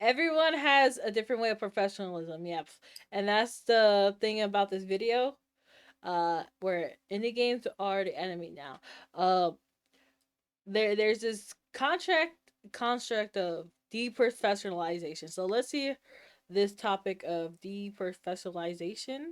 everyone has a different way of professionalism. Yep, and that's the thing about this video. Where indie games are the enemy now. There's this construct of deprofessionalization. So let's see this topic of deprofessionalization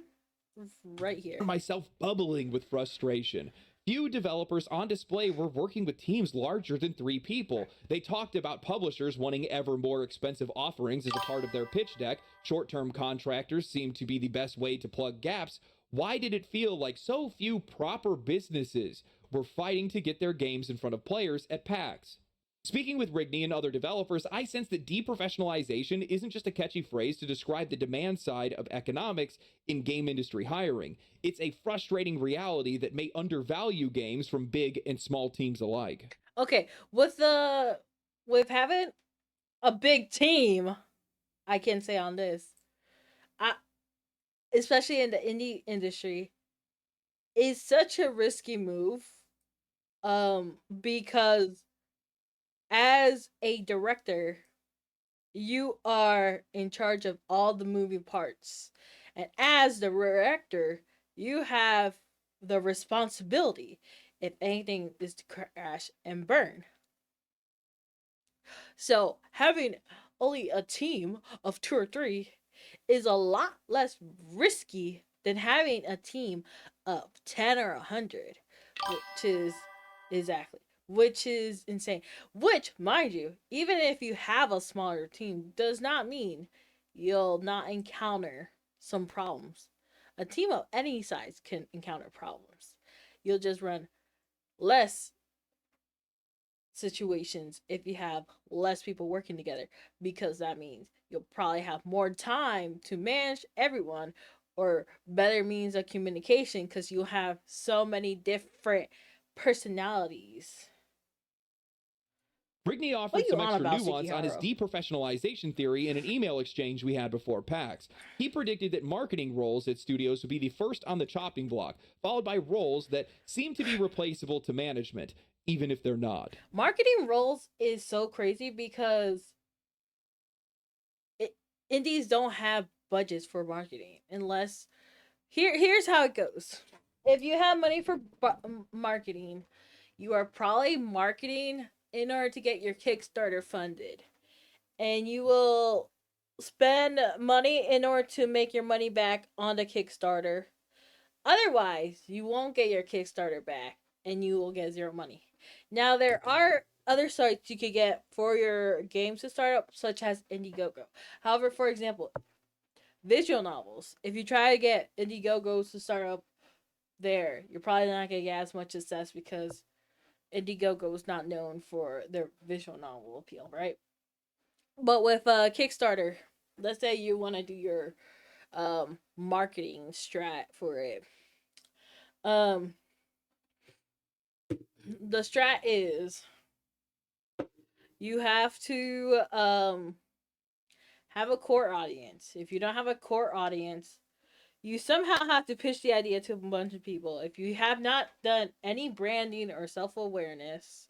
right here. Myself bubbling with frustration. Few developers on display were working with teams larger than 3 people. They talked about publishers wanting ever more expensive offerings as a part of their pitch deck. Short-term contractors seemed to be the best way to plug gaps. Why did it feel like so few proper businesses were fighting to get their games in front of players at PAX? Speaking with Rigney and other developers, I sense that deprofessionalization isn't just a catchy phrase to describe the demand side of economics in game industry hiring. It's a frustrating reality that may undervalue games from big and small teams alike. Okay, with having a big team, I can say on this, I especially in the indie industry, is such a risky move. Because as a director, you are in charge of all the moving parts. And as the director, you have the responsibility if anything is to crash and burn. So having only a team of 2 or 3 is a lot less risky than having a team of 10 or 100, which is exactly which is insane. Which, mind you, even if you have a smaller team, does not mean you'll not encounter some problems. A team of any size can encounter problems. You'll just run less situations if you have less people working together, because that means you'll probably have more time to manage everyone, or better means of communication because you'll have so many different personalities. Brigney What offered you some on extra about, nuance on his Sukiharo? deprofessionalization theory in an email exchange we had before PAX. He predicted that marketing roles at studios would be the first on the chopping block, followed by roles that seem to be replaceable to management, even if they're not. Marketing roles is so crazy because it, indies don't have budgets for marketing unless here's how it goes. If you have money for marketing, you are probably marketing in order to get your Kickstarter funded. And you will spend money in order to make your money back on the Kickstarter. Otherwise, you won't get your Kickstarter back and you will get zero money. Now, there are other sites you could get for your games to start up, such as Indiegogo. However, for example, visual novels. If you try to get Indiegogos to start up there, you're probably not going to get as much success because Indiegogo is not known for their visual novel appeal, right? But with Kickstarter, let's say you want to do your marketing strat for it. Um, the strat is you have to have a core audience. If you don't have a core audience, you somehow have to pitch the idea to a bunch of people. If you have not done any branding or self awareness,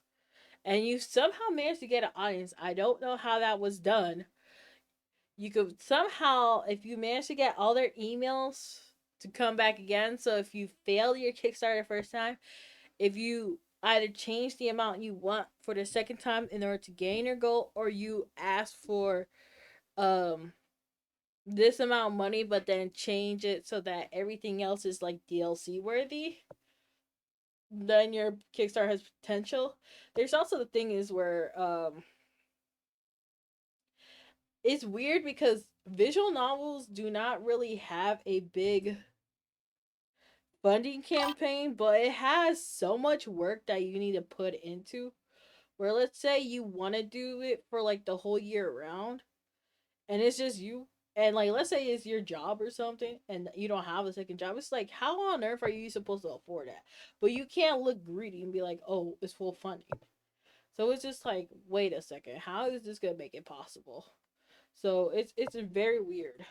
and you somehow managed to get an audience, I don't know how that was done. You could somehow, if you manage to get all their emails to come back again, so if you fail your Kickstarter first time, if you either change the amount you want for the second time in order to gain your goal, or you ask for um this amount of money but then change it so that everything else is like DLC worthy, then your Kickstarter has potential. There's also the thing is where it's weird because visual novels do not really have a big funding campaign, but it has so much work that you need to put into. Where let's say you want to do it for like the whole year round, and it's just you, and like let's say it's your job or something, and you don't have a second job. It's like, how on earth are you supposed to afford that? But you can't look greedy and be like, oh, it's full funding. So it's just like, wait a second, how is this gonna make it possible? So it's very weird.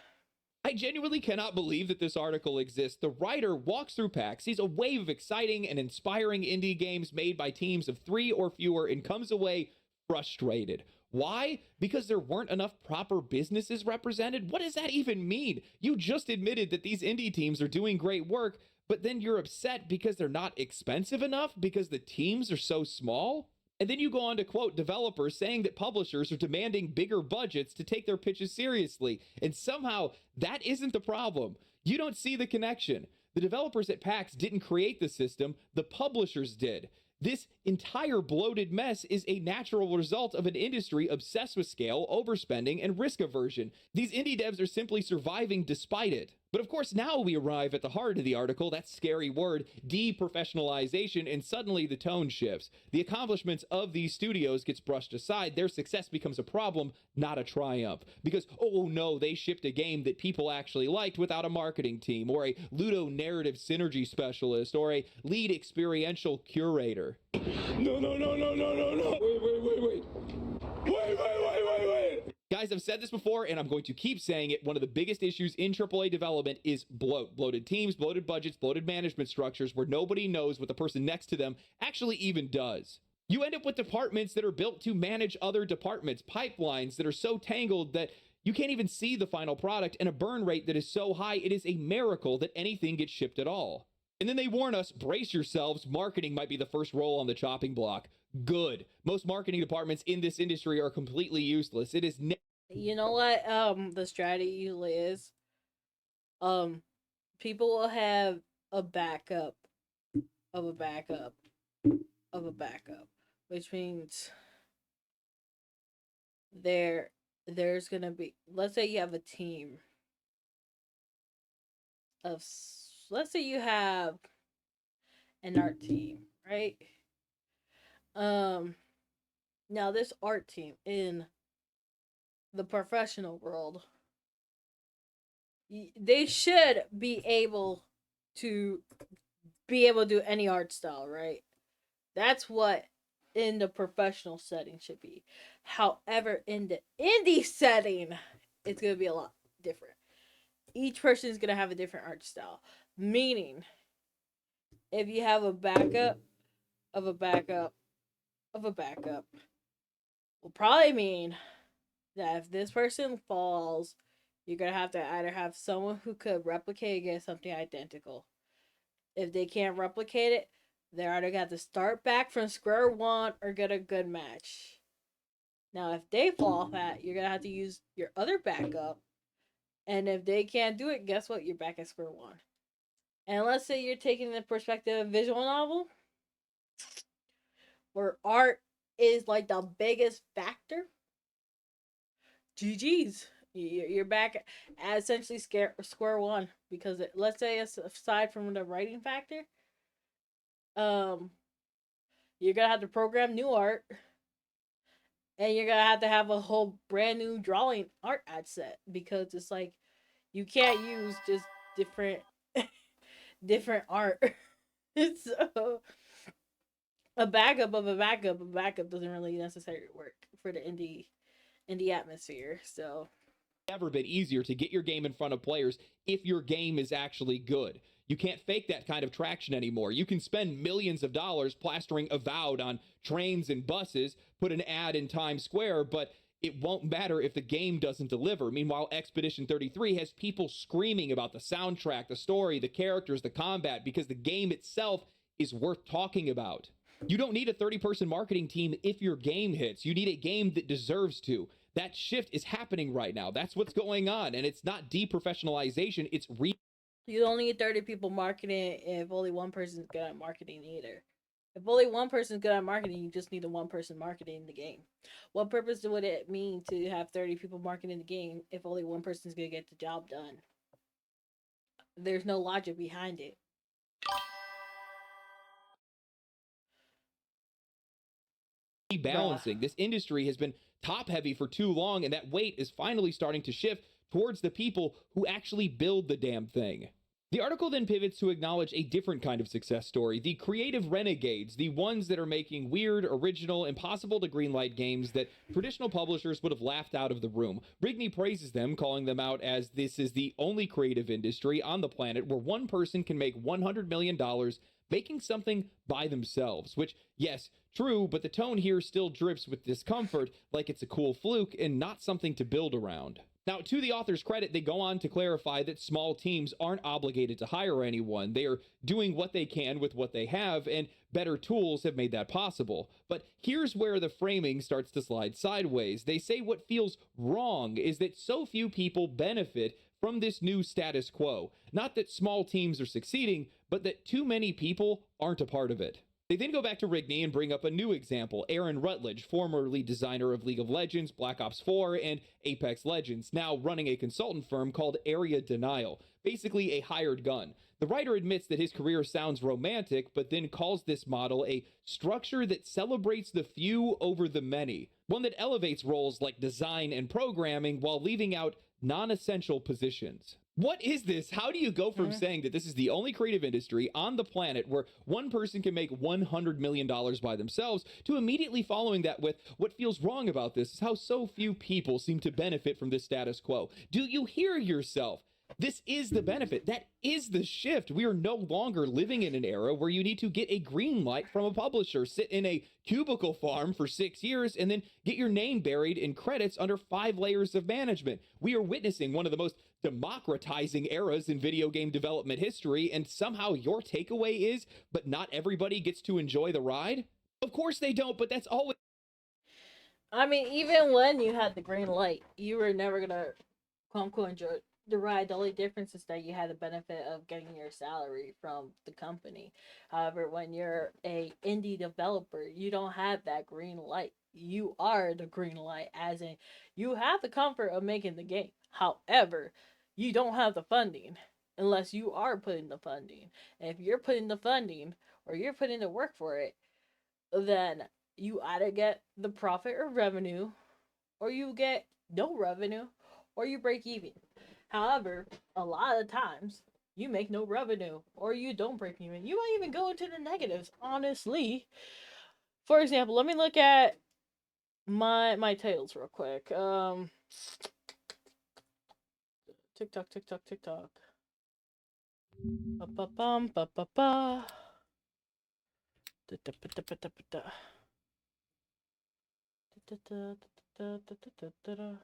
I genuinely cannot believe that this article exists. The writer walks through PAX, sees a wave of exciting and inspiring indie games made by teams of 3 or fewer, and comes away frustrated. Why? Because there weren't enough proper businesses represented? What does that even mean? You just admitted that these indie teams are doing great work, but then you're upset because they're not expensive enough because the teams are so small? And then you go on to quote developers saying that publishers are demanding bigger budgets to take their pitches seriously. And somehow that isn't the problem. You don't see the connection. The developers at PAX didn't create the system, the publishers did. This entire bloated mess is a natural result of an industry obsessed with scale, overspending, and risk aversion. These indie devs are simply surviving despite it. But of course, now we arrive at the heart of the article, that scary word, deprofessionalization, and suddenly the tone shifts. The accomplishments of these studios gets brushed aside. Their success becomes a problem, not a triumph. Because, oh no, they shipped a game that people actually liked without a marketing team, or a Ludo narrative synergy specialist, or a lead experiential curator. No. Wait. Guys, I've said this before, and I'm going to keep saying it. One of the biggest issues in AAA development is bloat. Bloated teams, bloated budgets, bloated management structures where nobody knows what the person next to them actually even does. You end up with departments that are built to manage other departments, pipelines that are so tangled that you can't even see the final product, and a burn rate that is so high it is a miracle that anything gets shipped at all. And then they warn us, brace yourselves, marketing might be the first role on the chopping block. Good. Most marketing departments in this industry are completely useless. It is you know what the strategy usually is? People will have a backup of a backup of a backup, which means there's gonna be, let's say you have a team of, let's say you have an art team, right? Now this art team in the professional world, they should be able to do any art style, right? That's what in the professional setting should be. However, in the indie setting, it's gonna be a lot different. Each person is gonna have a different art style. Meaning, if you have a backup of a backup of a backup, will probably mean that if this person falls, you're gonna have to either have someone who could replicate against something identical. If they can't replicate it, they're either gonna have to start back from square one or get a good match. Now, if they fall off that, you're gonna have to use your other backup. And if they can't do it, guess what? You're back at square one. And let's say you're taking the perspective of visual novel, where art is like the biggest factor. GG's. You're back at essentially square one, because let's say aside from the writing factor, you're gonna have to program new art, and you're gonna have to have a whole brand new drawing art ad set, because it's like you can't use just different different art. So a backup of a backup doesn't really necessarily work for the indie atmosphere. So never been easier to get your game in front of players if your game is actually good. You can't fake that kind of traction anymore. You can spend millions of dollars plastering Avowed on trains and buses, put an ad in Times Square, but it won't matter if the game doesn't deliver. Meanwhile, Expedition 33 has people screaming about the soundtrack, the story, the characters, the combat, because the game itself is worth talking about. You don't need a 30-person marketing team if your game hits. You need a game that deserves to. That shift is happening right now. That's what's going on. And it's not deprofessionalization, it's you don't need 30 people marketing if only one person's good at marketing either. If only one person's good at marketing, you just need a one person marketing the game. What purpose would it mean to have 30 people marketing the game if only one person's going to get the job done? There's no logic behind it. Balancing. This industry has been top heavy for too long, and that weight is finally starting to shift towards the people who actually build the damn thing. The article then pivots to acknowledge a different kind of success story, the creative renegades, the ones that are making weird, original, impossible to greenlight games that traditional publishers would have laughed out of the room. Brigney praises them, calling them out as this is the only creative industry on the planet where one person can make $100 million making something by themselves, which, yes, true, but the tone here still drips with discomfort, like it's a cool fluke and not something to build around. Now, to the author's credit, they go on to clarify that small teams aren't obligated to hire anyone. They are doing what they can with what they have, and better tools have made that possible. But here's where the framing starts to slide sideways. They say what feels wrong is that so few people benefit from this new status quo. Not that small teams are succeeding, but that too many people aren't a part of it. They then go back to Rigney and bring up a new example, Aaron Rutledge, former lead designer of League of Legends, Black Ops 4, and Apex Legends, now running a consultant firm called Area Denial, basically a hired gun. The writer admits that his career sounds romantic, but then calls this model a structure that celebrates the few over the many, one that elevates roles like design and programming while leaving out non-essential positions. What is this? How do you go from saying that this is the only creative industry on the planet where one person can make $100 million by themselves to immediately following that with what feels wrong about this is how so few people seem to benefit from this status quo? Do you hear yourself? This is the benefit. That is the shift. We are no longer living in an era where you need to get a green light from a publisher, sit in a cubicle farm for 6 years, and then get your name buried in credits under 5 layers of management. We are witnessing one of the most democratizing eras in video game development history, and somehow your takeaway is, but not everybody gets to enjoy the ride? Of course they don't, but that's always. I mean, even when you had the green light, you were never gonna quote unquote enjoy the ride. The only difference is that you had the benefit of getting your salary from the company. However, when you're a indie developer, you don't have that green light. You are the green light, as in you have the comfort of making the game. However, you don't have the funding unless you are putting the funding. And if you're putting the funding or you're putting the work for it, then you either get the profit or revenue, or you get no revenue, or you break even. However, a lot of times you make no revenue or you don't break even. You might even go into the negatives, honestly. For example, let me look at my titles real quick. TikTok, TikTok, TikTok. Ba ba bum ba ba ba. Da da da da da da da.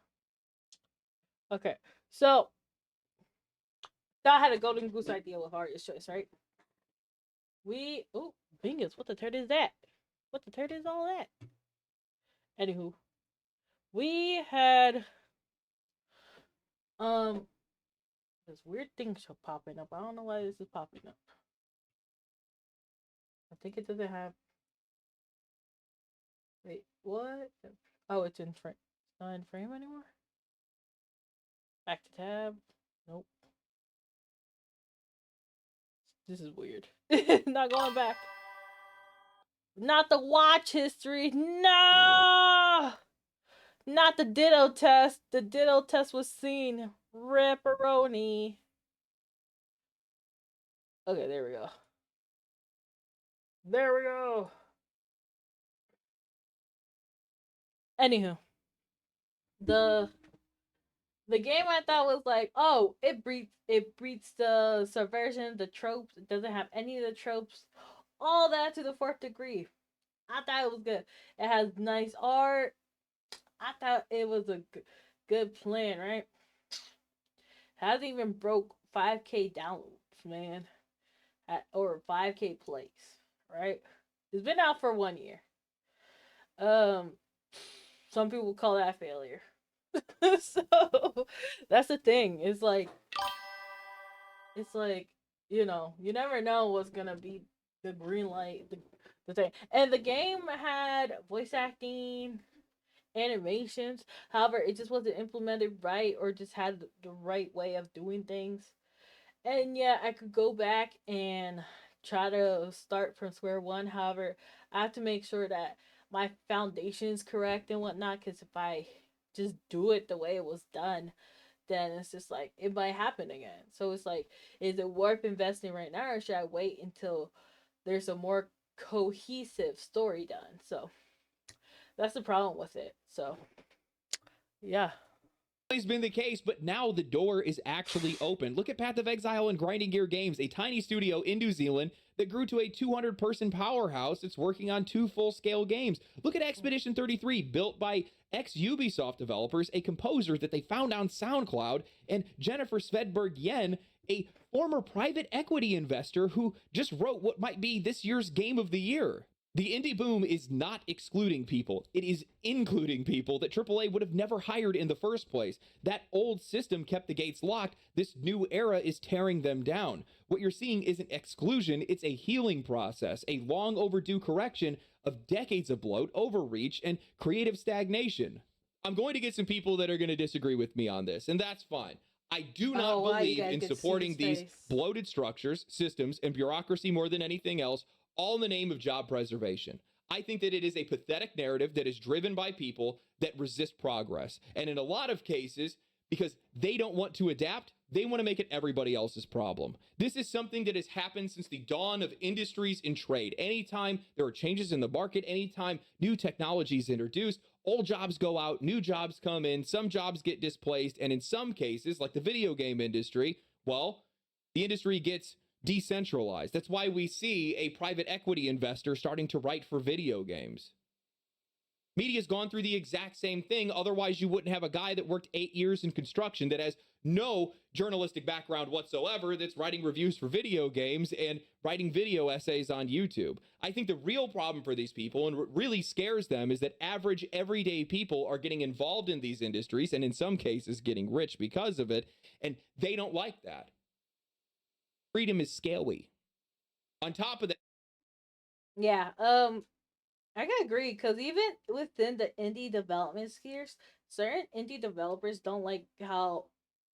Okay, so that had a golden goose idea with artist choice, right? Bingus, what the turd is that? What the turd is all that? Anywho, we had this weird thing popping up. I don't know why this is popping up. I think it doesn't have. Wait, what? Oh, it's in frame. It's not in frame anymore. Back to tab. Nope. This is weird. Not going back. Not the watch history. No! Not the ditto test. The ditto test was seen. Ripperoni. Okay, there we go. There we go. Anywho, the game I thought was like, oh, it breeds the subversion, the tropes. It doesn't have any of the tropes. All that to the fourth degree. I thought it was good. It has nice art. I thought it was a good plan, right? Hasn't even broke 5K downloads, man, or 5K plays, right? It's been out for 1 year. Um, some people call that failure. So that's the thing. It's like you never know what's gonna be the green light, the thing. And the game had voice acting, animations. However, it just wasn't implemented right or just had the right way of doing things. And yeah, I could go back and try to start from square one. However, I have to make sure that my foundation is correct and whatnot. Because if I just do it the way it was done, then it's just like it might happen again. So it's like, is it worth investing right now, or should I wait until there's a more cohesive story done? So that's the problem with it. So yeah. Always been the case, but now the door is actually open. Look at Path of Exile and Grinding Gear Games, a tiny studio in New Zealand that grew to a 200-person powerhouse that's working on 2 full-scale games. Look at Expedition 33, built by ex-Ubisoft developers, a composer that they found on SoundCloud, and Jennifer Svedberg Yen, a former private equity investor who just wrote what might be this year's Game of the Year. The indie boom is not excluding people. It is including people that AAA would have never hired in the first place. That old system kept the gates locked. This new era is tearing them down. What you're seeing isn't exclusion, it's a healing process, a long overdue correction of decades of bloat, overreach, and creative stagnation. I'm going to get some people that are going to disagree with me on this, and that's fine. I do not believe in supporting these bloated structures, systems, and bureaucracy more than anything else, all in the name of job preservation. I think that it is a pathetic narrative that is driven by people that resist progress. And in a lot of cases, because they don't want to adapt, they want to make it everybody else's problem. This is something that has happened since the dawn of industries and trade. Anytime there are changes in the market, anytime new technology is introduced, old jobs go out, new jobs come in, some jobs get displaced, and in some cases, like the video game industry, well, the industry gets decentralized. That's why we see a private equity investor starting to write for video games. Media's gone through the exact same thing. Otherwise, you wouldn't have a guy that worked 8 years in construction that has no journalistic background whatsoever that's writing reviews for video games and writing video essays on YouTube. I think the real problem for these people, and what really scares them, is that average everyday people are getting involved in these industries and in some cases getting rich because of it, and they don't like that. Freedom is scaly. On top of that, yeah, I can agree, because even within the indie development spheres, certain indie developers don't like how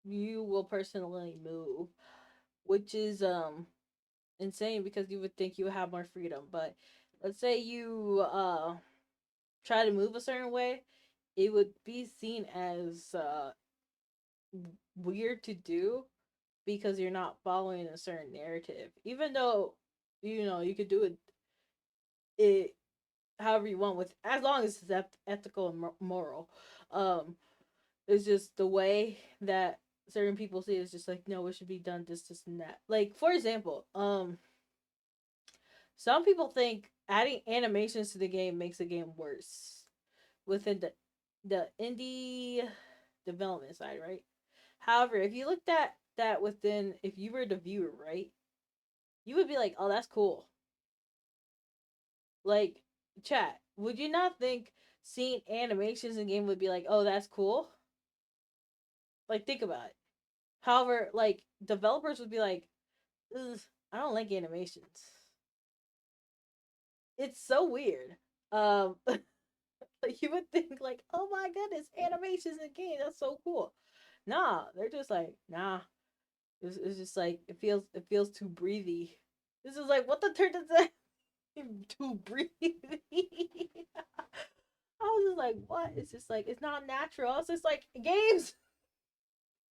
you will personally move, which is insane, because you would think you would have more freedom. But let's say you try to move a certain way, it would be seen as weird to do, because you're not following a certain narrative, even though you could do it however you want, with as long as it's ethical and moral. It's just the way that certain people see it is just like, no, it should be done this and that. Like, for example, some people think adding animations to the game makes the game worse within the indie development side, right? However, if you looked at that within, if you were the viewer, right, you would be like, oh, that's cool. Like, chat, would you not think seeing animations in game would be like, oh, that's cool? Like, think about it. However, like, developers would be like, ugh, I don't like animations. It's so weird. Like, you would think like, oh my goodness, animations in game, that's so cool. Nah, they're just like, nah. It's just like, it feels too breathy. This is like, what the turn does that too breathy? I was just like, what? It's just like, it's not natural. It's just like, games.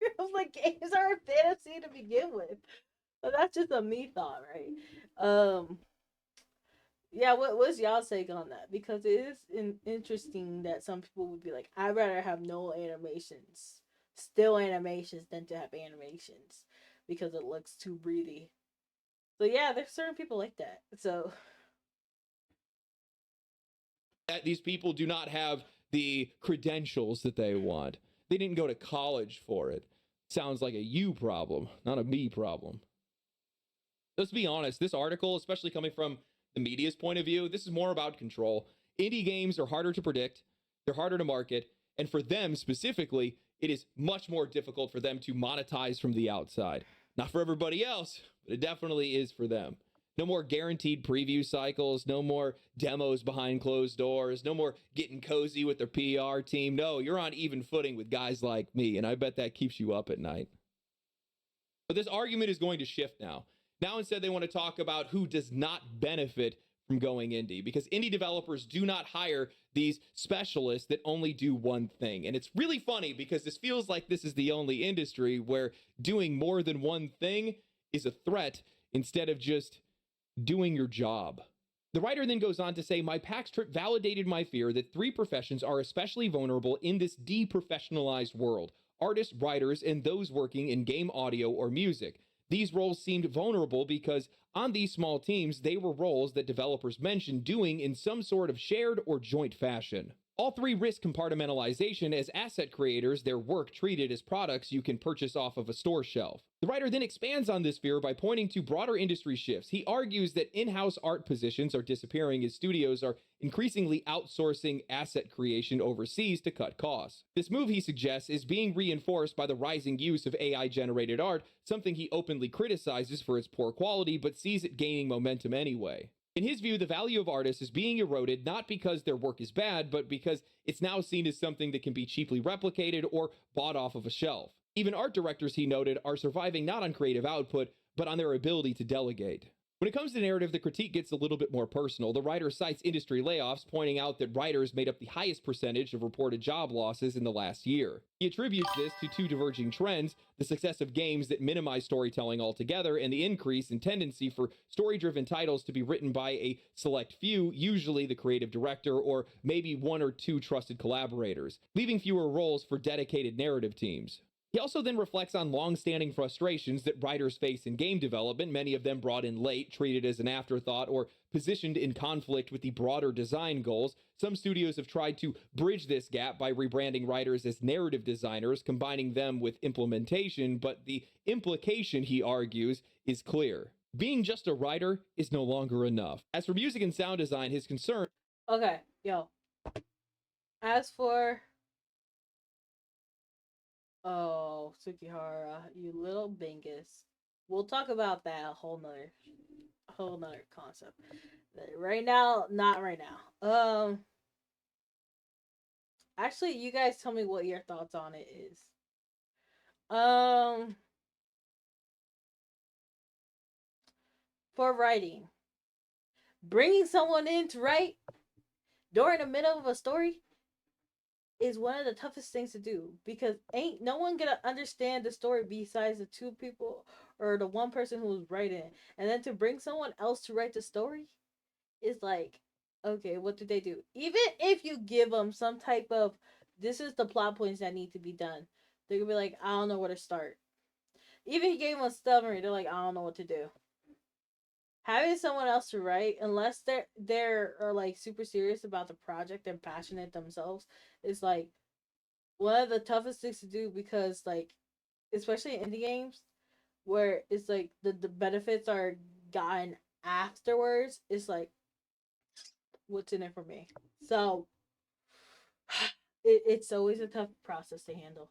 I was like, games are a fantasy to begin with. But that's just a me thought, right? Yeah. What's y'all take on that? Because it is interesting that some people would be like, I'd rather have no animations, still animations, than to have animations, because it looks too breathy. So yeah, there's certain people like that. So these people do not have the credentials that they want. They didn't go to college for it. Sounds like a you problem, not a me problem. Let's be honest, this article, especially coming from the media's point of view, this is more about control. Indie games are harder to predict, they're harder to market, and for them specifically, it is much more difficult for them to monetize from the outside. Not for everybody else, but it definitely is for them. No more guaranteed preview cycles, no more demos behind closed doors, no more getting cozy with their PR team. No, you're on even footing with guys like me, and I bet that keeps you up at night. But this argument is going to shift now. Now instead they want to talk about who does not benefit from going indie, because indie developers do not hire these specialists that only do one thing. And it's really funny because this feels like this is the only industry where doing more than one thing is a threat instead of just doing your job. The writer then goes on to say, my PAX trip validated my fear that 3 professions are especially vulnerable in this deprofessionalized world. artists, writers, and those working in game audio or music. These roles seemed vulnerable because on these small teams, they were roles that developers mentioned doing in some sort of shared or joint fashion. All three risk compartmentalization as asset creators, their work treated as products you can purchase off of a store shelf. The writer then expands on this fear by pointing to broader industry shifts. He argues that in-house art positions are disappearing as studios are increasingly outsourcing asset creation overseas to cut costs. This move, he suggests, is being reinforced by the rising use of AI-generated art, something he openly criticizes for its poor quality, but sees it gaining momentum anyway. In his view, the value of artists is being eroded not because their work is bad, but because it's now seen as something that can be cheaply replicated or bought off of a shelf. Even art directors, he noted, are surviving not on creative output, but on their ability to delegate. When it comes to narrative, the critique gets a little bit more personal. The writer cites industry layoffs, pointing out that writers made up the highest percentage of reported job losses in the last year. He attributes this to two diverging trends: the success of games that minimize storytelling altogether, and the increase in tendency for story-driven titles to be written by a select few, usually the creative director or maybe one or two trusted collaborators, leaving fewer roles for dedicated narrative teams. He also then reflects on long-standing frustrations that writers face in game development, many of them brought in late, treated as an afterthought, or positioned in conflict with the broader design goals. Some studios have tried to bridge this gap by rebranding writers as narrative designers, combining them with implementation, but the implication, he argues, is clear. Being just a writer is no longer enough. As for music and sound design, his concern... Okay, yo. As for oh, Sukihara, you little bingus. We'll talk about that whole nother concept. Right now, not right now. Actually, you guys tell me what your thoughts on it is. Um, for writing, bringing someone in to write during the middle of a story is one of the toughest things to do, because ain't no one gonna understand the story besides the two people or the one person who's writing, and then to bring someone else to write the story is like, okay, what did they do? Even if you give them some type of, this is the plot points that need to be done, they're gonna be like, I don't know where to start. Even if you gave them a summary, they're like, I don't know what to do. Having someone else to write, unless they're are like super serious about the project and passionate themselves, is like one of the toughest things to do, because like, especially in indie games where it's like the benefits are gotten afterwards, it's like, what's in it for me? So it's always a tough process to handle.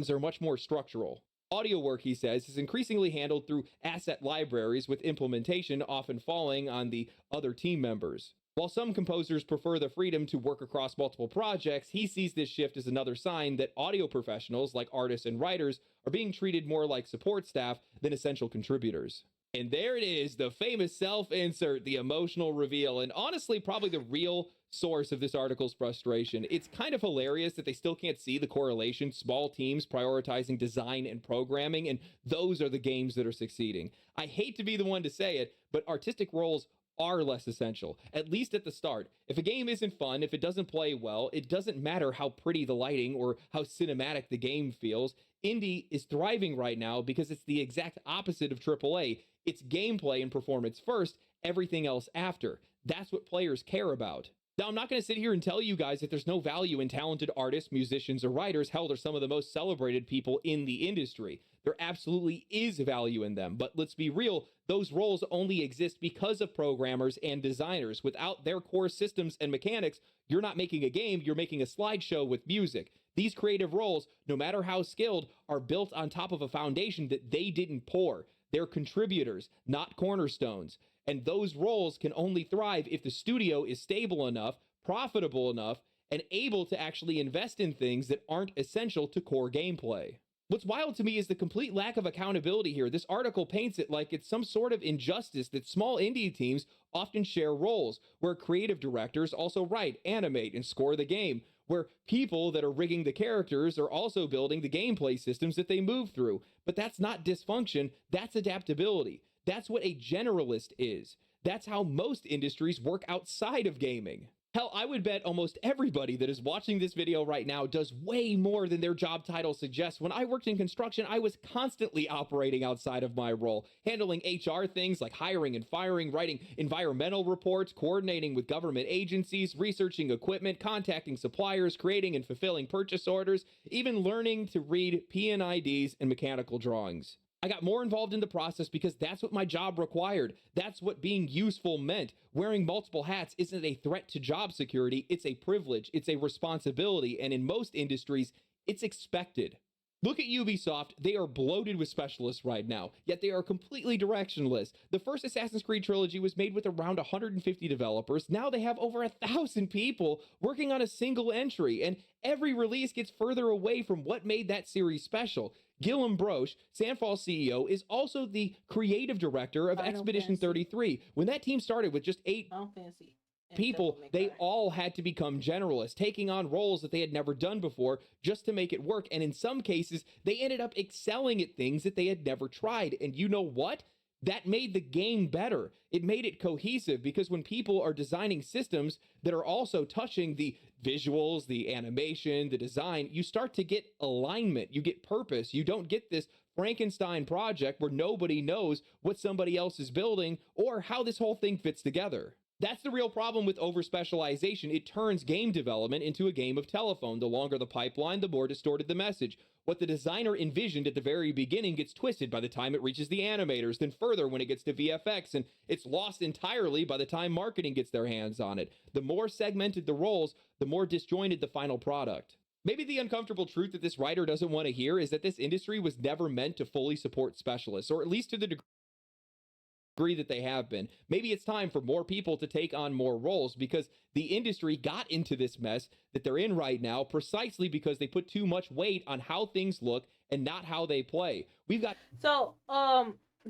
Are much more structural. Audio work, he says, is increasingly handled through asset libraries, with implementation often falling on the other team members. While some composers prefer the freedom to work across multiple projects, he sees this shift as another sign that audio professionals, like artists and writers, are being treated more like support staff than essential contributors. And there it is, the famous self-insert, the emotional reveal, and honestly, probably the real source of this article's frustration. It's kind of hilarious that they still can't see the correlation. Small teams prioritizing design and programming, and those are the games that are succeeding. I hate to be the one to say it, but artistic roles are less essential, at least at the start. If a game isn't fun, if it doesn't play well, it doesn't matter how pretty the lighting or how cinematic the game feels. Indie is thriving right now because it's the exact opposite of AAA. It's gameplay and performance first, everything else after. That's what players care about. Now, I'm not going to sit here and tell you guys that there's no value in talented artists, musicians, or writers. Hell, they're some of the most celebrated people in the industry. There absolutely is value in them, but let's be real, those roles only exist because of programmers and designers. Without their core systems and mechanics, you're not making a game, you're making a slideshow with music. These creative roles, no matter how skilled, are built on top of a foundation that they didn't pour. They're contributors, not cornerstones. And those roles can only thrive if the studio is stable enough, profitable enough, and able to actually invest in things that aren't essential to core gameplay. What's wild to me is the complete lack of accountability here. This article paints it like it's some sort of injustice that small indie teams often share roles, where creative directors also write, animate, and score the game, where people that are rigging the characters are also building the gameplay systems that they move through. But that's not dysfunction, that's adaptability. That's what a generalist is. That's how most industries work outside of gaming. Hell, I would bet almost everybody that is watching this video right now does way more than their job title suggests. When I worked in construction, I was constantly operating outside of my role, handling HR things like hiring and firing, writing environmental reports, coordinating with government agencies, researching equipment, contacting suppliers, creating and fulfilling purchase orders, even learning to read P&IDs and mechanical drawings. I got more involved in the process because that's what my job required. That's what being useful meant. Wearing multiple hats isn't a threat to job security, it's a privilege, it's a responsibility, and in most industries, it's expected. Look at Ubisoft, they are bloated with specialists right now, yet they are completely directionless. The first Assassin's Creed trilogy was made with around 150 developers. Now they have over 1,000 people working on a single entry, and every release gets further away from what made that series special. Guillaume Broche, Sandfall CEO, is also the creative director of Final Expedition Fantasy. 33. When that team started with just 8 Final Fantasy. And people, Devil May they Cry. all had to become generalists, taking on roles that they had never done before just to make it work. And in some cases, they ended up excelling at things that they had never tried. And you know what? That made the game better. It made it cohesive because when people are designing systems that are also touching the visuals, the animation, the design, you start to get alignment, you get purpose. You don't get this Frankenstein project where nobody knows what somebody else is building or how this whole thing fits together. That's the real problem with over specialization. It turns game development into a game of telephone. The longer the pipeline, the more distorted the message. What the designer envisioned at the very beginning gets twisted by the time it reaches the animators, then further when it gets to VFX, and it's lost entirely by the time marketing gets their hands on it. The more segmented the roles, the more disjointed the final product. Maybe the uncomfortable truth that this writer doesn't want to hear is that this industry was never meant to fully support specialists, or at least to the degree that they have been. Maybe it's time for more people to take on more roles because the industry got into this mess that they're in right now precisely because they put too much weight on how things look and not how they play. We've got So,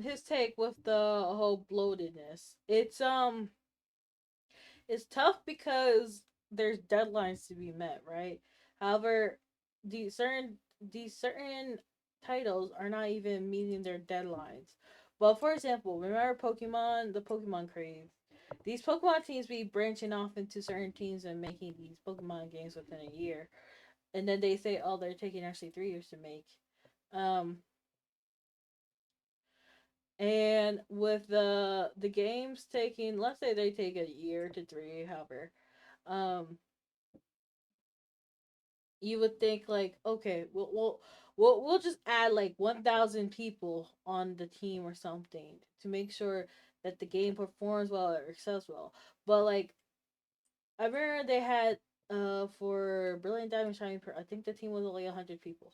his take with the whole bloatedness. It's tough because there's deadlines to be met, right? However, these certain titles are not even meeting their deadlines. But for example, remember Pokemon, the Pokemon craze. These Pokemon teams be branching off into certain teams and making these Pokemon games within a year, and then they say, "Oh, they're taking actually 3 years to make." Um, and with the games taking, let's say they take a year to three, however, um, you would think like, okay, we'll just add like 1,000 people on the team or something to make sure that the game performs well or excels well. But like, I remember they had for Brilliant Diamond Shining Pearl, I think the team was only 100 people.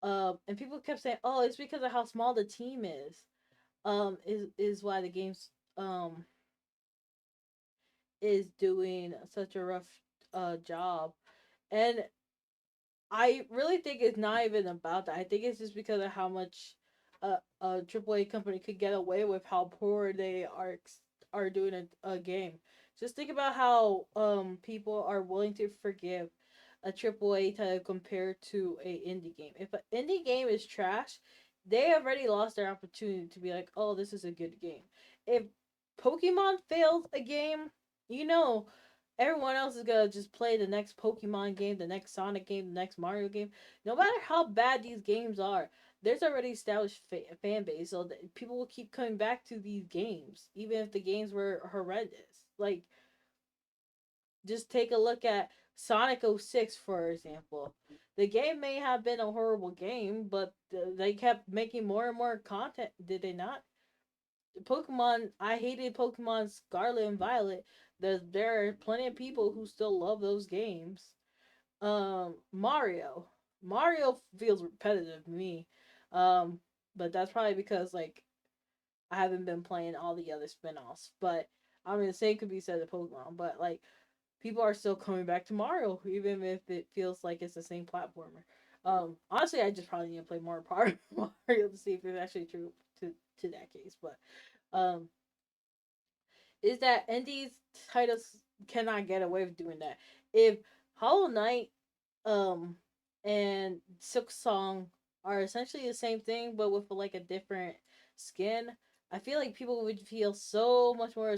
And people kept saying, "Oh, it's because of how small the team is." Is why the game's is doing such a rough job. And I really think it's not even about that. I think it's just because of how much a AAA company could get away with how poor they are doing a game. Just think about how people are willing to forgive a AAA title compared to a indie game. If an indie game is trash, they already lost their opportunity to be like, "Oh, this is a good game." If Pokemon fails a game, you know everyone else is gonna just play the next Pokemon game, the next Sonic game, the next Mario game. No matter how bad these games are, there's already established fan base, so that people will keep coming back to these games, even if the games were horrendous. Like, just take a look at Sonic 06, for example. The game may have been a horrible game, but they kept making more and more content, did they not? Pokemon, I hated Pokemon Scarlet and Violet. There are plenty of people who still love those games. Mario. Mario feels repetitive to me. Um, but that's probably because like I haven't been playing all the other spin-offs. But I mean the same could be said of Pokemon, but like people are still coming back to Mario, even if it feels like it's the same platformer. Honestly, I just probably need to play more part Mario to see if it's actually true to that case. But um, is that indies titles cannot get away with doing that. If Hollow Knight um and Silk Song are essentially the same thing but with like a different skin, I feel like people would feel so much more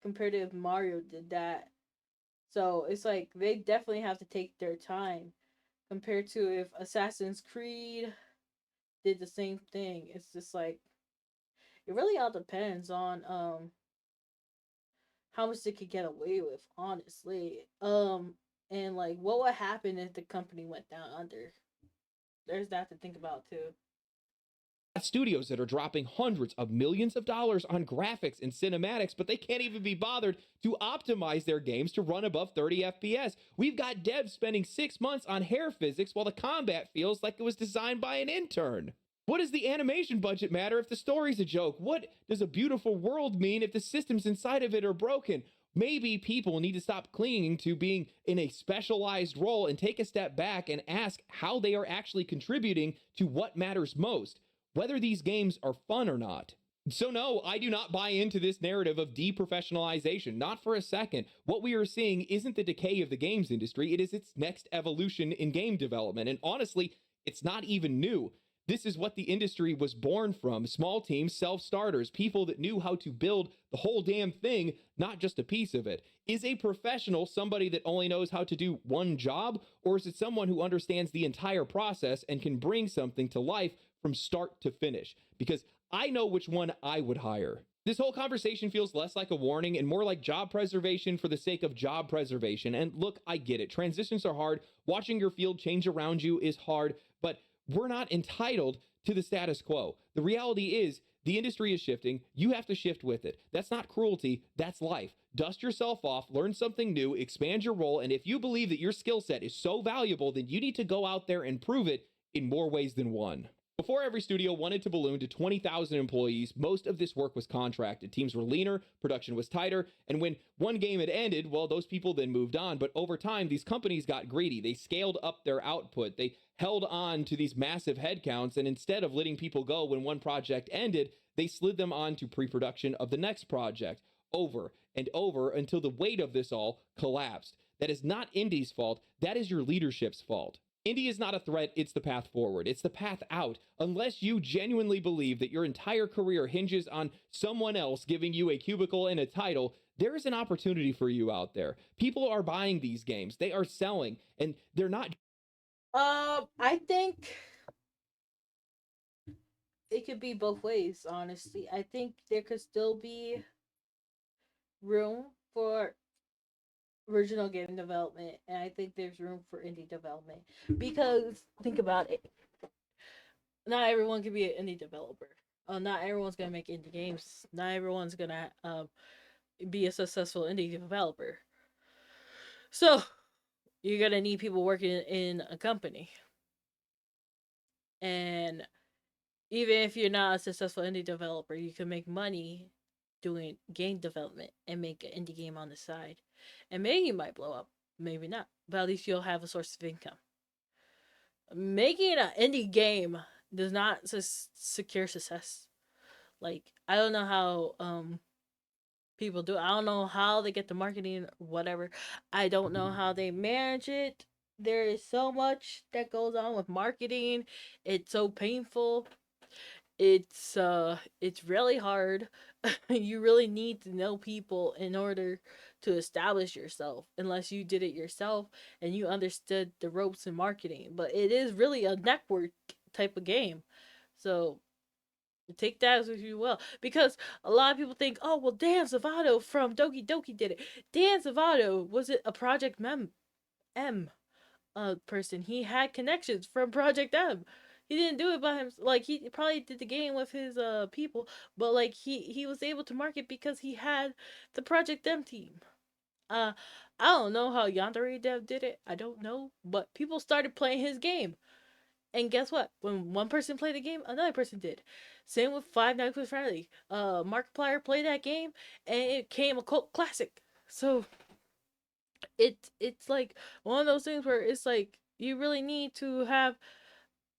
compared to if Mario did that. So it's like they definitely have to take their time compared to if Assassin's Creed did the same thing. It's just like it really all depends on how much they could get away with, honestly. And like what would happen if the company went down under? There's that to think about too. Studios that are dropping hundreds of millions of dollars on graphics and cinematics, but they can't even be bothered to optimize their games to run above 30 FPS. We've got devs spending 6 months on hair physics while the combat feels like it was designed by an intern. What does the animation budget matter if the story's a joke? What does a beautiful world mean if the systems inside of it are broken? Maybe people need to stop clinging to being in a specialized role and take a step back and ask how they are actually contributing to what matters most, whether these games are fun or not. So, no, I do not buy into this narrative of deprofessionalization, not for a second. What we are seeing isn't the decay of the games industry, it is its next evolution in game development. And honestly, it's not even new. This is what the industry was born from: small teams, self starters, people that knew how to build the whole damn thing, not just a piece of it. Is a professional somebody that only knows how to do one job, or is it someone who understands the entire process and can bring something to life from start to finish? Because I know which one I would hire. This whole conversation feels less like a warning and more like job preservation for the sake of job preservation. And look, I get it. Transitions are hard. Watching your field change around you is hard, but we're not entitled to the status quo. The reality is the industry is shifting. You have to shift with it. That's not cruelty. That's life. Dust yourself off, learn something new, expand your role. And if you believe that your skill set is so valuable, then you need to go out there and prove it in more ways than one. Before every studio wanted to balloon to 20,000 employees, most of this work was contracted. Teams were leaner, production was tighter, and when one game had ended, well, those people then moved on. But over time, these companies got greedy. They scaled up their output. They held on to these massive headcounts, and instead of letting people go when one project ended, they slid them on to pre-production of the next project over and over until the weight of this all collapsed. That is not Indie's fault. That is your leadership's fault. Indie is not a threat, it's the path forward. It's the path out. Unless you genuinely believe that your entire career hinges on someone else giving you a cubicle and a title, there is an opportunity for you out there. People are buying these games. They are selling, and they're not. I think it could be both ways, honestly. I think there could still be room for original game development, and I think there's room for indie development. Because think about it, not everyone can be an indie developer. Not everyone's gonna make indie games. Not everyone's gonna be a successful indie developer. So you're gonna need people working in a company, and even if you're not a successful indie developer, you can make money doing game development and make an indie game on the side. And maybe you might blow up, maybe not, but at least you'll have a source of income. Making an indie game does not secure success. Like, I don't know how people do it. I don't know how they get the marketing or whatever. I don't know how they manage it. There is so much that goes on with marketing. It's so painful. It's really hard. You really need to know people in order to establish yourself, unless you did it yourself and you understood the ropes in marketing. But it is really a network type of game. So take that as you will. Because a lot of people think, oh well, Dan Zavato from Doki Doki did it. Dan Zavato was it a Project M person. He had connections from Project M. He didn't do it by himself. Like, he probably did the game with his people, but like he was able to market because he had the Project M team. Uh, I don't know how Yandere Dev did it. I don't know, but people started playing his game, and guess what? When one person played the game, another person did. Same with Five Nights with Freddy. Markiplier played that game, and it became a cult classic. So it's like one of those things where it's like you really need to have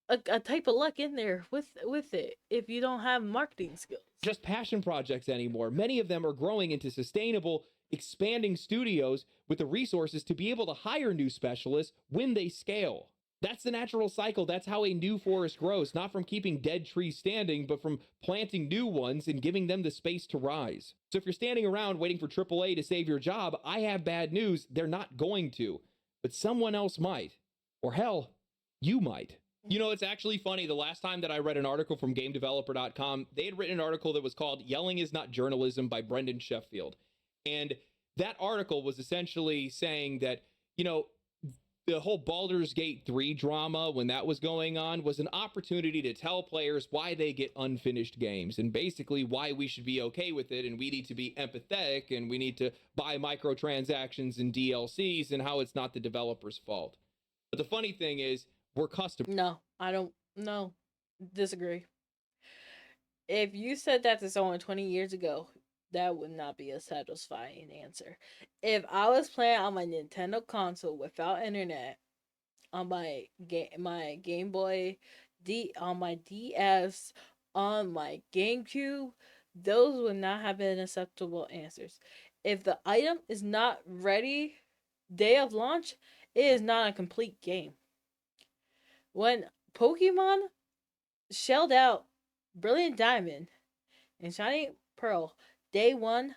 a type of luck in there with it if you don't have marketing skills. Just passion projects anymore. Many of them are growing into sustainable, expanding studios with the resources to be able to hire new specialists when they scale. That's the natural cycle. That's how a new forest grows, not from keeping dead trees standing, but from planting new ones and giving them the space to rise. So if you're standing around waiting for AAA to save your job, I have bad news. They're not going to, but someone else might. Or hell, you might. You know, it's actually funny. The last time that I read an article from GameDeveloper.com, they had written an article that was called Yelling is Not Journalism by Brendan Sheffield. And that article was essentially saying that, you know, the whole Baldur's Gate 3 drama, when that was going on, was an opportunity to tell players why they get unfinished games and basically why we should be okay with it, and we need to be empathetic and we need to buy microtransactions and DLCs, and how it's not the developer's fault. But the funny thing is, we're customers. No, I don't. No, disagree. If you said that to someone 20 years ago, that would not be a satisfying answer. If I was playing on my Nintendo console without internet, on my Game Boy, on my DS, on my GameCube, those would not have been acceptable answers. If the item is not ready day of launch, it is not a complete game. When Pokemon shelled out Brilliant Diamond and Shiny Pearl day one,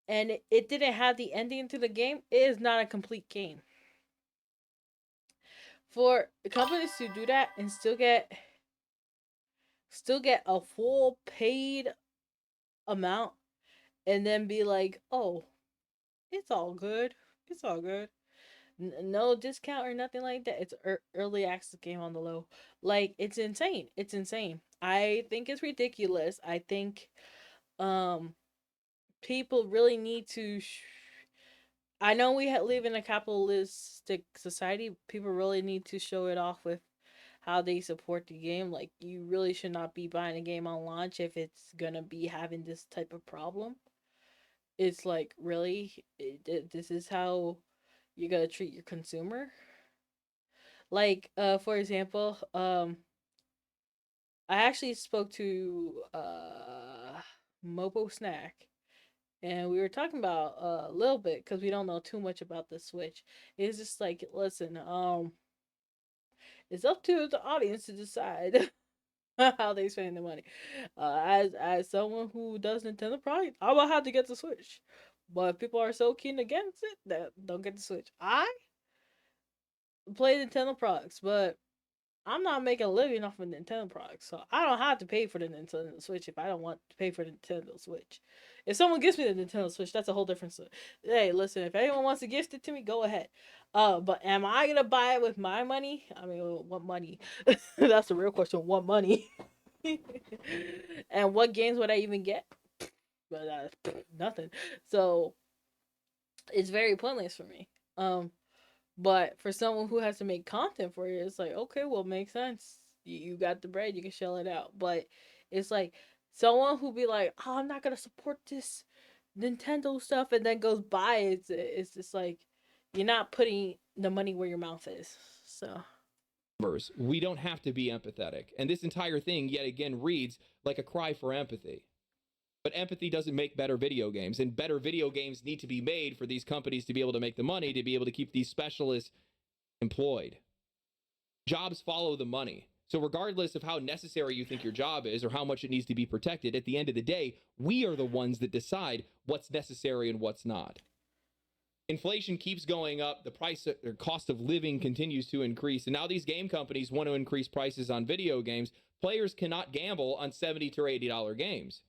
and it didn't have the ending to the game, it is not a complete game. For companies to do that and still get a full paid amount and then be like, oh, it's all good, it's all good, no discount or nothing like that. It's early access game on the low. Like, it's insane. It's insane. I think it's ridiculous. I think people really need to I know we live in a capitalistic society. People really need to show it off with how they support the game. Like, you really should not be buying a game on launch if it's gonna be having this type of problem. It's like, really, this is how you're gonna treat your consumer. Like, for example, I actually spoke to Mopo Snack, and we were talking about a little bit because we don't know too much about the Switch. It's just like, listen, it's up to the audience to decide how they spend the money. As someone who does Nintendo product, I will have to get the Switch. But people are so keen against it that don't get the Switch. I play Nintendo products, but I'm not making a living off of Nintendo products, so I don't have to pay for the Nintendo Switch if I don't want to pay for the Nintendo Switch. If someone gives me the Nintendo Switch, that's a whole different story. Hey, listen, if anyone wants to gift it to me, go ahead. But am I gonna buy it with my money? I mean, what money? That's the real question. What money? And what games would I even get? But nothing. So it's very pointless for me. But for someone who has to make content for you, it's like, okay, well, makes sense. You got the bread, you can shell it out. But it's like someone who be like, oh, I'm not gonna support this Nintendo stuff, and then goes buy it. It's just like, you're not putting the money where your mouth is. So We don't have to be empathetic. And this entire thing, yet again, reads like a cry for empathy. But empathy doesn't make better video games, and better video games need to be made for these companies to be able to make the money, to be able to keep these specialists employed. Jobs follow the money. So regardless of how necessary you think your job is or how much it needs to be protected, at the end of the day, we are the ones that decide what's necessary and what's not. Inflation keeps going up, the price or cost of living continues to increase, and now these game companies want to increase prices on video games. Players cannot gamble on $70 to $80 games.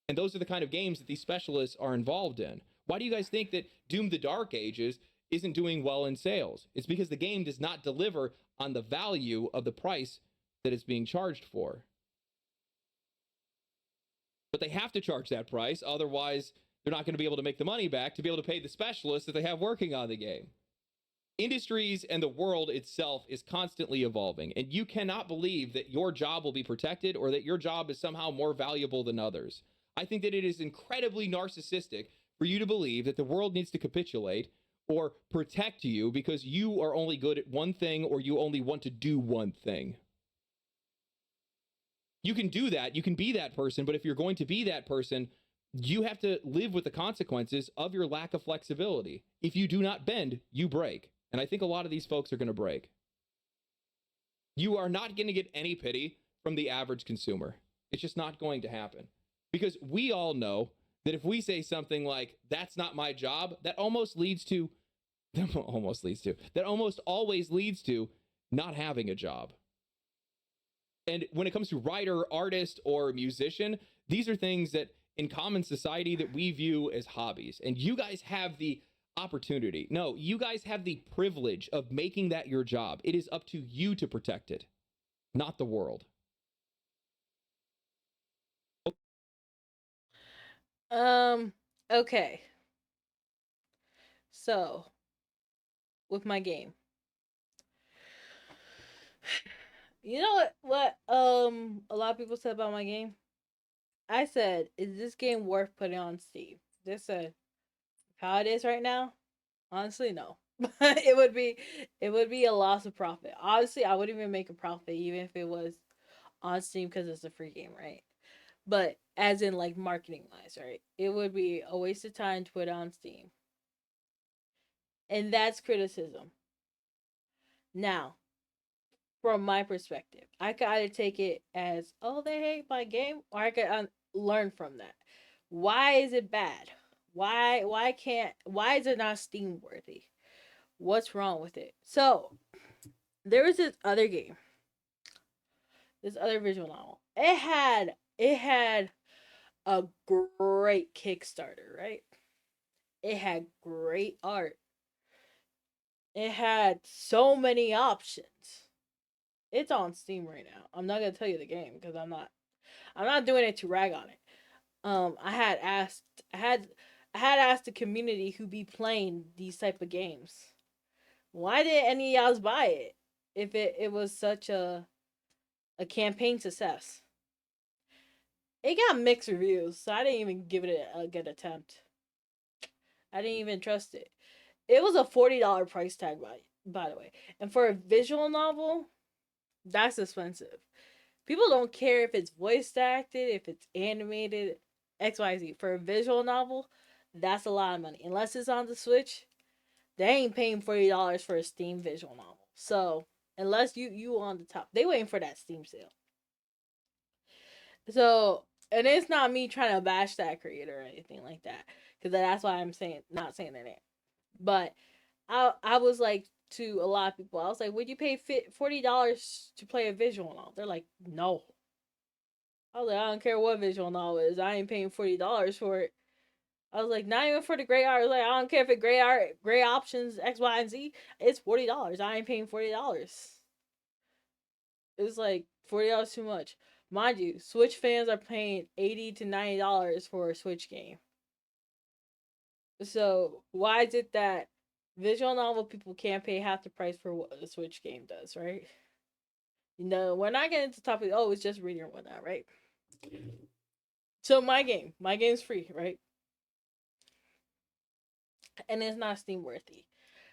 And those are the kind of games that these specialists are involved in. Why do you guys think that Doom the Dark Ages isn't doing well in sales? It's because the game does not deliver on the value of the price that it's being charged for. But they have to charge that price, otherwise they're not going to be able to make the money back to be able to pay the specialists that they have working on the game. Industries and the world itself is constantly evolving, and you cannot believe that your job will be protected or that your job is somehow more valuable than others. I think that it is incredibly narcissistic for you to believe that the world needs to capitulate or protect you because you are only good at one thing or you only want to do one thing. You can do that, you can be that person, but if you're going to be that person, you have to live with the consequences of your lack of flexibility. If you do not bend, you break. And I think a lot of these folks are going to break. You are not going to get any pity from the average consumer. It's just not going to happen. Because we all know that if we say something like, that's not my job, that almost always leads to not having a job. And when it comes to writer, artist, or musician, these are things that in common society that we view as hobbies. And you guys have the opportunity. No, you guys have the privilege of making that your job. It is up to you to protect it, not the world. Okay. So, with my game. You know what a lot of people said about my game? I said, is this game worth putting on Steam? They said, how it is right now? Honestly, no. It would be a loss of profit. Obviously, I wouldn't even make a profit even if it was on Steam because it's a free game, right? But as in like marketing wise, right? It would be a waste of time to put it on Steam. And that's criticism. Now, from my perspective, I could either take it as, oh, they hate my game, or I could learn from that. Why is it bad? Why is it not Steam worthy? What's wrong with it? So there was this other game, this other visual novel. It had a great Kickstarter, right? It had great art. It had so many options. It's on Steam right now. I'm not gonna tell you the game because I'm not doing it to rag on it. I had asked I had asked the community who be playing these type of games, why did any of y'all buy it if it was such a campaign success? It got mixed reviews, so I didn't even give it a good attempt. I didn't even trust it. It was a $40 price tag by the way. And for a visual novel, that's expensive. People don't care if it's voice acted, if it's animated, XYZ. For a visual novel, that's a lot of money. Unless it's on the Switch, they ain't paying $40 for a Steam visual novel. So unless you on the top, they waiting for that Steam sale. So and it's not me trying to bash that creator or anything like that, because that's why I'm saying not saying their name. But I was like to a lot of people, I was like, would you pay $40 to play a visual novel? They're like, no. I was like, I don't care what visual novel is. I ain't paying $40 for it. I was like, not even for the great art. I was like, I don't care if it's great art, great options, X, Y, and Z. It's $40. I ain't paying $40. It's like $40 too much. Mind you, Switch fans are paying $80 to $90 for a Switch game. So why is it that visual novel people can't pay half the price for what a Switch game does, right? We're not getting into the topic. Oh, it's just reading or whatnot, right? So my game's free, right? And it's not Steam worthy.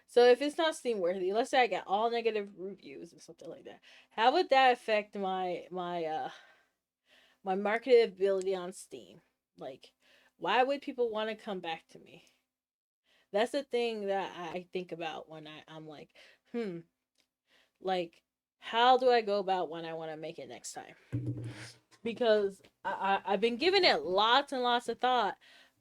So if it's not Steam worthy, let's say I get all negative reviews and something like that, how would that affect my marketability on Steam? Like, why would people want to come back to me? That's the thing that I think about when I'm like, hmm, like, how do I go about when I want to make it next time? Because I've been giving it lots and lots of thought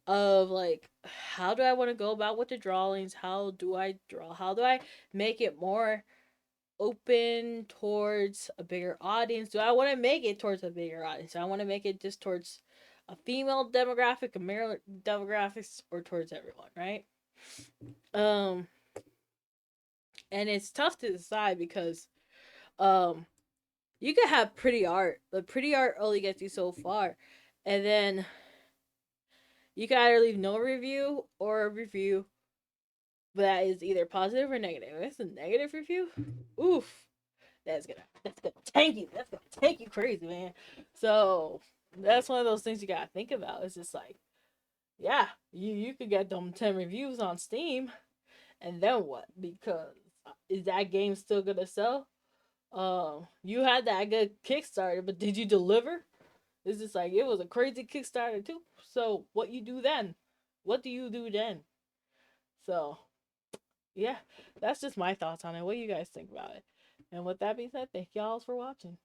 of like, how do I want to go about with the drawings? How do I draw? How do I make it more open towards a bigger audience? Do I want to make it towards a bigger audience? Do I want to make it just towards a female demographic, a male demographics, or towards everyone, right? Um, and it's tough to decide because um, you could have pretty art, but pretty art only gets you so far, and then you can either leave no review or a review that is either positive or negative. If it's a negative review, oof, that's gonna tank you. That's gonna tank you crazy, man. So that's one of those things you gotta think about. It's just like, yeah, you could get them 10 reviews on Steam, and then what? Because is that game still gonna sell? You had that good Kickstarter, but did you deliver? It's just like it was a crazy Kickstarter too. So what you do then? What do you do then? So yeah, that's just my thoughts on it. What do you guys think about it? And with that being said, thank y'all for watching.